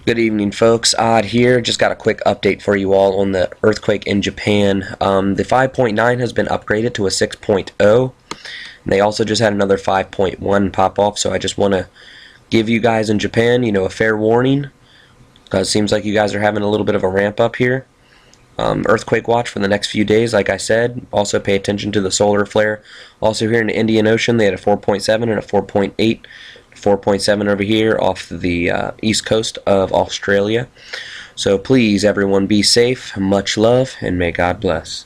Good evening, folks. Odd here. Just got a quick update for you all on the earthquake in Japan. The 5.9 has been upgraded to a 6.0. They also just had another 5.1 pop off, so I just want to give you guys in Japan, a fair warning. It seems like you guys are having a little bit of a ramp up here. Earthquake watch for the next few days, like I said. Also pay attention to the solar flare. Also here in the Indian Ocean, they had a 4.7 and a 4.8. 4.7 over here off the east coast of Australia. So please, everyone, be safe, much love, and may God bless.